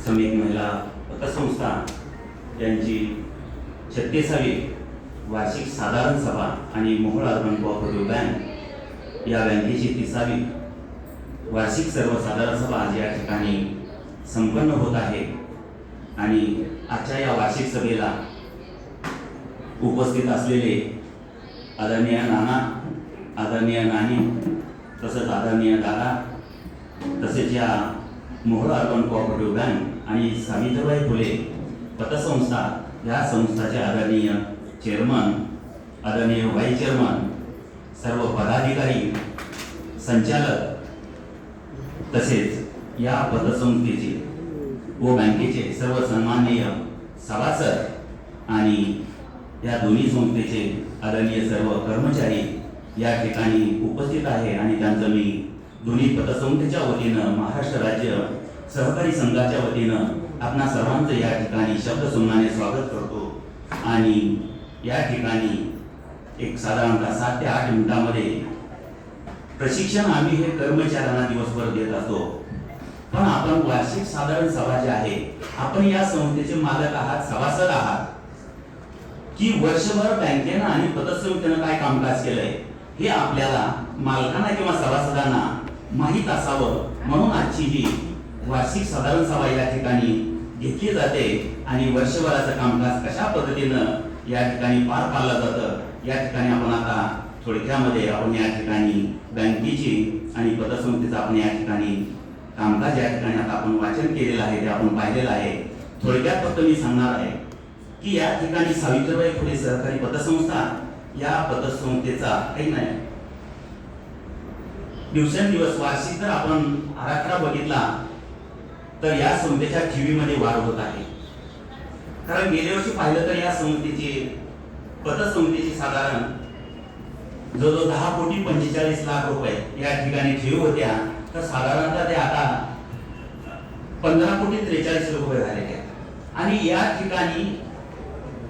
श्रमिक महिला पतसंस्था यांची 36वी वार्षिक साधारण सभा आणि मोहोळ अर्बन कोऑपरेटिव्ह बँक या बँकेची 30वी वार्षिक सर्वसाधारण सभा आज या ठिकाणी संपन्न होत आहे। आणि आजच्या या वार्षिक सभेला उपस्थित असलेले आदरणीय नाना, आदरणीय नानी, तसंच आदरणीय दादा, तसेच या मोहोळ अर्बन कोऑपरेटिव्ह बँक आणि सावित्रीबाई फुले पतसंस्था या संस्थाचे आदरणीय चेअरमन, आदरणीय व्हाईस चेअरमन, सर्व पदाधिकारी, संचालक, तसेच या पतसंस्थेचे व बँकेचे सर्व सन्माननीय सभासद आणि या दोन्ही संस्थेचे आदरणीय सर्व कर्मचारी या ठिकाणी उपस्थित आहे। आणि त्यांचं मी दोन्ही पतसंस्थेच्या वतीनं, महाराष्ट्र राज्य सहकारी संघाच्या वतीनं आपणा सर्वांचं या ठिकाणी शब्दसन्माने स्वागत करतो। आणि या ठिकाणी एक साधारणतः 7 ते 8 मिनिटांमध्ये प्रशिक्षण आम्ही हे कर्मचाऱ्यांना दिवसभर देत असतो। पण आपण वार्षिक साधारण सभा जी आहे, आपण या संस्थेचे मालक आहात, सभासद आहात, की वर्षभर बँकेनं आणि पतसंस्थेनं काय कामकाज केलंय हे आपल्याला मालकांना किंवा सभासदांना माहीत असावं, म्हणून आजची ही वार्षिक साधारण सभा या ठिकाणी घेतली जाते। आणि वर्षभराचं कामकाज कशा पद्धतीनं या ठिकाणी पार पाडलं जातं या ठिकाणी आपण आता थोडक्यामध्ये आपण या ठिकाणी बँकेची आणि पतसंस्थेचं आपण या ठिकाणी कामकाज या ठिकाणी आता आपण वाचन केलेलं आहे, ते आपण पाहिलेलं आहे। थोडक्यात फक्त मी सांगणार आहे की या ठिकाणी सावित्रीबाई फुले सहकारी पतसंस्था या पतसंस्थेचा काही नाही, दिवसेंदिवस वार्षिक जर आपण आराखडा बघितला तर या संस्थेच्या ठेवीमध्ये वाढ होत आहे। कारण गेल्या वर्षी पाहिलं तर या संस्थेची पतसंस्थेची साधारण जवळजवळ 10 कोटी 45 लाख रुपये या ठिकाणी ठेवी होत्या, तर साधारणतः ते आता 15 कोटी 43 रुपये झालेले आहेत। आणि या ठिकाणी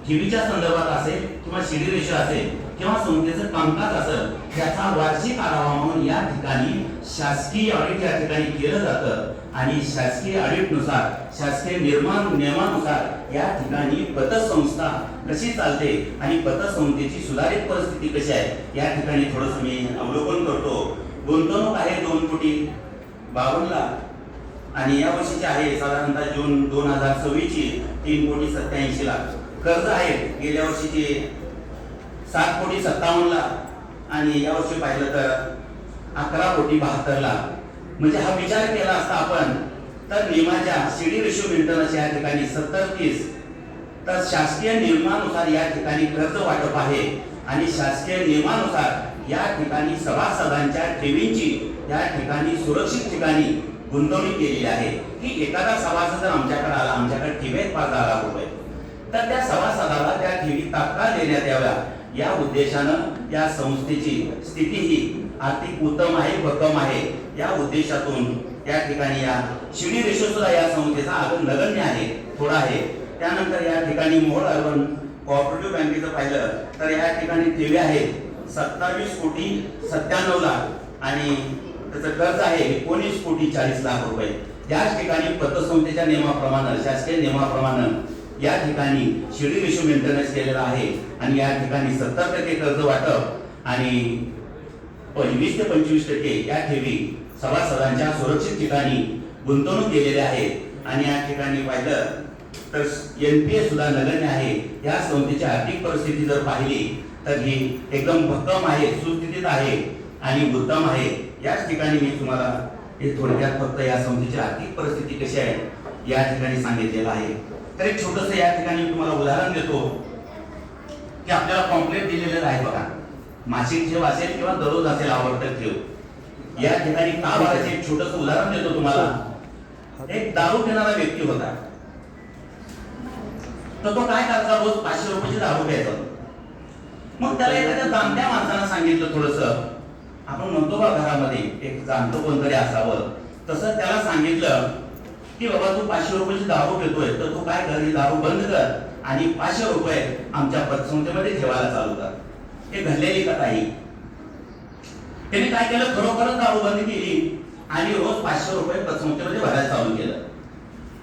ठेवीच्या संदर्भात असेल किंवा शिडी रेषा असेल किंवा संस्थेचं कामकाज असेल, त्याचा वार्षिक आढावा म्हणून या ठिकाणी शासकीय ऑडिट या ठिकाणी केलं जातं। आणि शासकीय ऑडिटनुसार, शासकीय नियमानुसार या ठिकाणी पतसंस्था कशी चालते आणि पतसंस्थेची सुधारित परिस्थिती कशी आहे या ठिकाणी थोडंसं मी अवलोकन करतो। गुंतवणूक आहे 2 कोटी 52 लाख आणि या वर्षीची आहे साधारणतः जून 2026 ची 3 कोटी 87 लाख। कर्ज आहे गेल्या वर्षीचे 7 कोटी 57 लाख आणि या वर्षी पाहिलं तर 11 कोटी 72 लाख। म्हणजे हा विचार केला असता आपण तर नियमाच्या सीडी रेशो मेंटेनन्स या ठिकाणी 70-30, तर शासकीय नियमानुसार या ठिकाणी कर्ज वाटप आहे आणि शासकीय नियमानुसार या ठिकाणी सभासदांच्या ठेवींची या ठिकाणी सुरक्षित ठिकाणी गुंतवणूक केलेली आहे। की एखादा सभासद जर आमच्याकडे आला, आमच्याकडे ठेवी आहेत 5-10 लाख रुपये, तर त्या सभासदाला त्या ठेवी तात्काळ देण्यात याव्या या उद्देशानं या संस्थेची स्थिती ही आर्थिक उत्तम आहे, भक्कम आहे या उद्देशातून या ठिकाणी या शिडी रेशो सुद्धा या संस्थेचा अगदी नगण्य आहे, थोडा आहे। त्यानंतर या ठिकाणी मोहोळ अर्बन कोऑपरेटिव्ह बँकेचं पाहिलं तर या ठिकाणी ठेवी आहेत 27 कोटी 97 लाख आणि त्याचं कर्ज आहे 19 कोटी 40 लाख रुपये। याच ठिकाणी पतसंस्थेच्या नियमाप्रमाणे, शासकीय नियमाप्रमाणे या ठिकाणी शिडी रेशो मेंटेनन्स केलेला आहे आणि या ठिकाणी 70% कर्ज वाटप आणि 20 ते 25% या ठेवी सभासदांच्या सुरक्षित ठिकाणी गुंतवणूक केलेल्या आहेत। आणि या ठिकाणी पाहिलं तर एनपीए सुद्धा नगण्य आहे। या संस्थेची आर्थिक परिस्थिती जर पाहिली तर ही एकदम भक्कम आहे, सुस्थितीत आहे आणि उत्तम आहे। याच ठिकाणी मी तुम्हाला हे थोडक्यात फक्त या संस्थेची आर्थिक परिस्थिती कशी आहे या ठिकाणी सांगितलेलं आहे। तर एक छोटंसं या ठिकाणी मी तुम्हाला उदाहरण देतो की आपल्याला पॉम्पलेट दिलेलं आहे बघा, मासिक ठेव असेल किंवा दररोज असेल आवर्तक ठेव, या ठिकाणी का भरायचे एक छोटंसं उदाहरण देतो तुम्हाला। एक दारू पिणारा व्यक्ती होता, तर तो काय करायचा, रोज 500 रुपयाची दारू घ्यायचा। मग त्याला एखाद्या जाणत्या माणसानं सांगितलं, थोडंसं आपण म्हणतो बा घरामध्ये एक जाणतं कोणतरी असावं, तसं त्याला सांगितलं की बाबा तू 500 रुपयाची दारू घेतोय, तर तू काय कर, ही दारू बंद कर आणि 500 रुपये आमच्या पतसंस्थेमध्ये ठेवायला चालू कर। हे घडलेली कथा आहे। त्याने काय केलं, खरोखरच दारू बंद केली आणि रोज 500 रुपये पतसंस्थेमध्ये भरायला चालू केलं।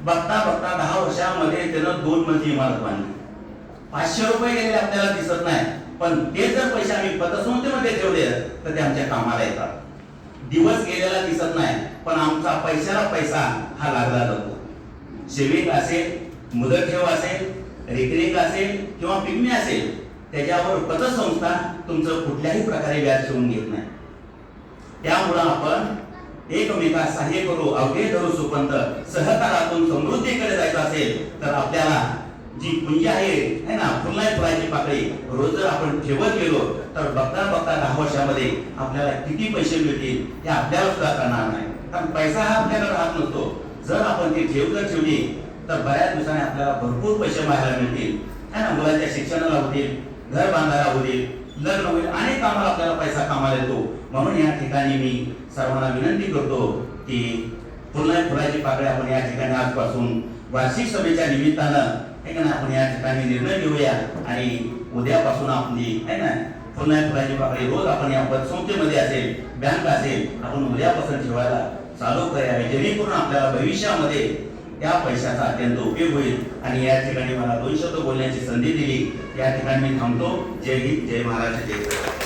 बघता बघता 10 वर्षामध्ये त्यानं 2 मजली इमारत बांधली. 500 रुपये गेलेले आपल्याला दिसत नाही, पण ते जर पैसे आम्ही पतसंस्थेमध्ये ठेवले तर ते आमच्या कामाला येतात. दिवस गेलेला दिसत नाही, पण आमचा पैशाला पैसा हा लागला जातो. सेविंग असेल, मुदत ठेव असेल, रिकरिंग असेल किंवा पिगमी असेल, त्याच्यावर पतसंस्था तुमचं कुठल्याही प्रकारे व्याज ठेवून घेत नाही. त्यामुळं आपण एकमेकास सहाय्य करू, अवघे धरू सुपंत, सहकारातून समृद्धीकडे जायचं असेल तर आपल्याला जी पुंजी आहे ना, फुलाची पाकळी रोज जर आपण ठेवत गेलो तर बघता बघता 10 वर्षामध्ये आपल्याला किती पैसे मिळतील हे आपल्याला सुद्धा कळणार नाही. कारण पैसा हा आपल्याला राहत नसतो. जर आपण ती ठेव जर ठेवली तर बऱ्याच दिवसांनी आपल्याला भरपूर पैसे पाहायला मिळतील, है ना. मुलाच्या शिक्षणाला होतील, घर बांधायला होतील, लग्न होईल, अनेक कामाला आपल्याला पैसा कामाला येतो. म्हणून या ठिकाणी मी सर्वांना विनंती करतो की फुलाची पाकळी आपण या ठिकाणी आजपासून वार्षिक सभेच्या निमित्तानं आपण या ठिकाणी निर्णय घेऊया आणि उद्यापासून आपली है ना फुलाची पाकळी रोज आपण या पतसंस्थेमध्ये असेल, बँक असेल, आपण उद्यापासून ठेवायला चालू करावे, जेणेकरून आपल्याला भविष्यामध्ये त्या पैशाचा अत्यंत उपयोग होईल. आणि या ठिकाणी मला 2 शब्द बोलण्याची संधी दिली. या ठिकाणी मी थांबतो. जय हिंद, जय महाराष्ट्र, जय